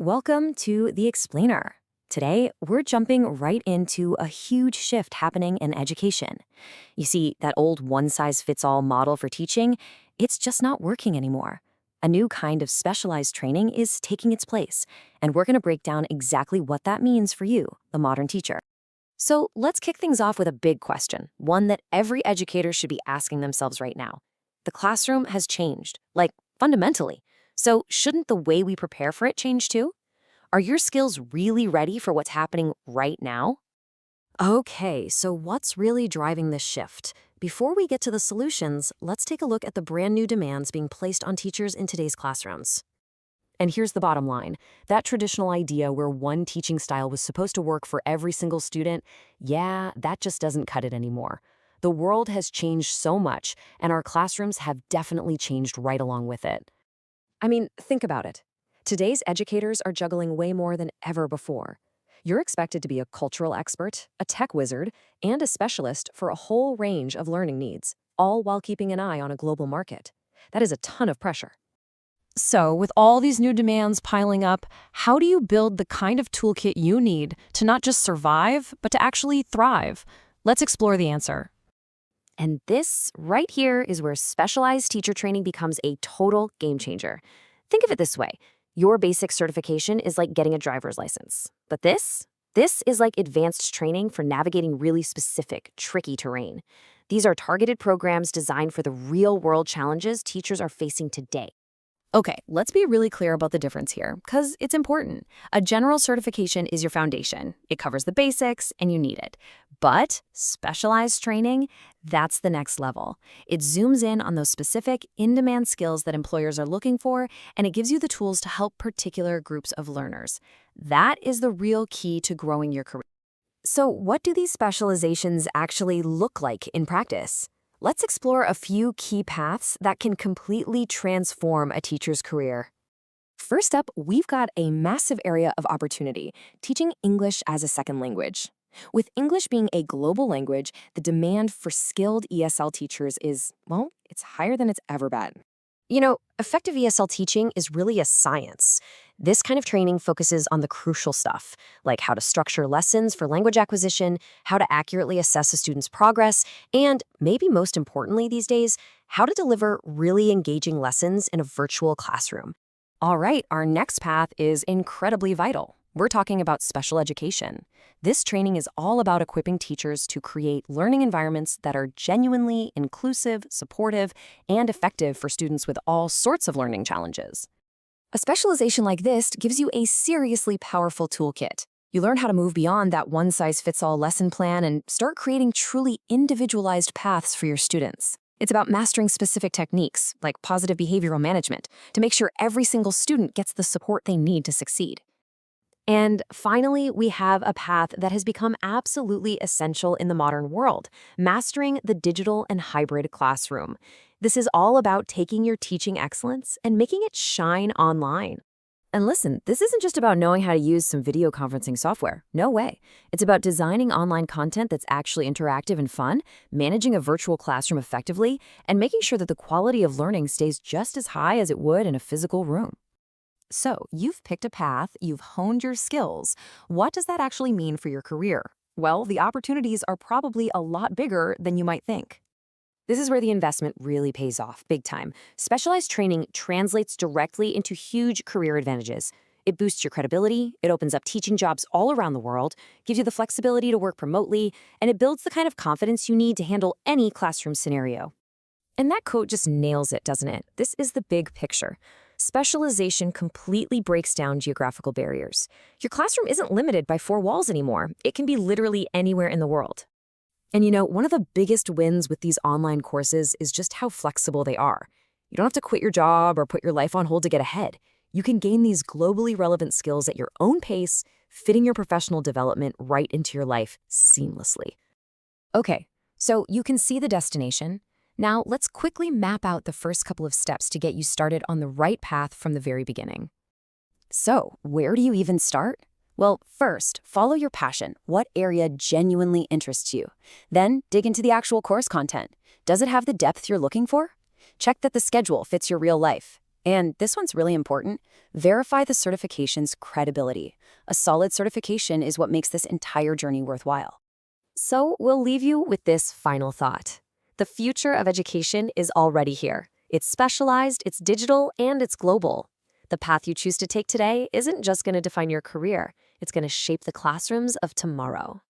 Welcome to The Explainer. Today, we're jumping right into a huge shift happening in education. You see, that old one-size-fits-all model for teaching, it's just not working anymore. A new kind of specialized training is taking its place, and we're going to break down exactly what that means for you, the modern teacher. So let's kick things off with a big question, one that every educator should be asking themselves right now. The classroom has changed, like fundamentally. So shouldn't the way we prepare for it change too? Are your skills really ready for what's happening right now? Okay, so what's really driving this shift? Before we get to the solutions, let's take a look at the brand new demands being placed on teachers in today's classrooms. And here's the bottom line. That traditional idea where one teaching style was supposed to work for every single student, yeah, that just doesn't cut it anymore. The world has changed so much, and our classrooms have definitely changed right along with it. I mean, think about it. Today's educators are juggling way more than ever before. You're expected to be a cultural expert, a tech wizard, and a specialist for a whole range of learning needs, all while keeping an eye on a global market. That is a ton of pressure. So, with all these new demands piling up, how do you build the kind of toolkit you need to not just survive, but to actually thrive? Let's explore the answer. And this right here is where specialized teacher training becomes a total game changer. Think of it this way. Your basic certification is like getting a driver's license. But this is like advanced training for navigating really specific, tricky terrain. These are targeted programs designed for the real-world challenges teachers are facing today. Okay, let's be really clear about the difference here, because it's important. A general certification is your foundation. It covers the basics, and you need it. But specialized training, that's the next level. It zooms in on those specific, in-demand skills that employers are looking for, and it gives you the tools to help particular groups of learners. That is the real key to growing your career. So what do these specializations actually look like in practice? Let's explore a few key paths that can completely transform a teacher's career. First up, we've got a massive area of opportunity, teaching English as a second language. With English being a global language, the demand for skilled ESL teachers is, well, it's higher than it's ever been. You know, effective ESL teaching is really a science. This kind of training focuses on the crucial stuff, like how to structure lessons for language acquisition, how to accurately assess a student's progress, and maybe most importantly these days, how to deliver really engaging lessons in a virtual classroom. All right, our next path is incredibly vital. We're talking about special education. This training is all about equipping teachers to create learning environments that are genuinely inclusive, supportive, and effective for students with all sorts of learning challenges. A specialization like this gives you a seriously powerful toolkit. You learn how to move beyond that one-size-fits-all lesson plan and start creating truly individualized paths for your students. It's about mastering specific techniques, like positive behavioral management, to make sure every single student gets the support they need to succeed. And finally, we have a path that has become absolutely essential in the modern world, mastering the digital and hybrid classroom. This is all about taking your teaching excellence and making it shine online. And listen, this isn't just about knowing how to use some video conferencing software. No way. It's about designing online content that's actually interactive and fun, managing a virtual classroom effectively, and making sure that the quality of learning stays just as high as it would in a physical room. So, you've picked a path, you've honed your skills. What does that actually mean for your career? Well, the opportunities are probably a lot bigger than you might think. This is where the investment really pays off, big time. Specialized training translates directly into huge career advantages. It boosts your credibility, it opens up teaching jobs all around the world, gives you the flexibility to work remotely, and it builds the kind of confidence you need to handle any classroom scenario. And that quote just nails it, doesn't it? This is the big picture. Specialization completely breaks down geographical barriers. Your classroom isn't limited by four walls anymore. It can be literally anywhere in the world. And you know, one of the biggest wins with these online courses is just how flexible they are. You don't have to quit your job or put your life on hold to get ahead. You can gain these globally relevant skills at your own pace, fitting your professional development right into your life seamlessly. Okay, so you can see the destination. Now, let's quickly map out the first couple of steps to get you started on the right path from the very beginning. So, where do you even start? Well, first, follow your passion. What area genuinely interests you? Then, dig into the actual course content. Does it have the depth you're looking for? Check that the schedule fits your real life. And this one's really important. Verify the certification's credibility. A solid certification is what makes this entire journey worthwhile. So we'll leave you with this final thought. The future of education is already here. It's specialized, it's digital, and it's global. The path you choose to take today isn't just going to define your career, it's going to shape the classrooms of tomorrow.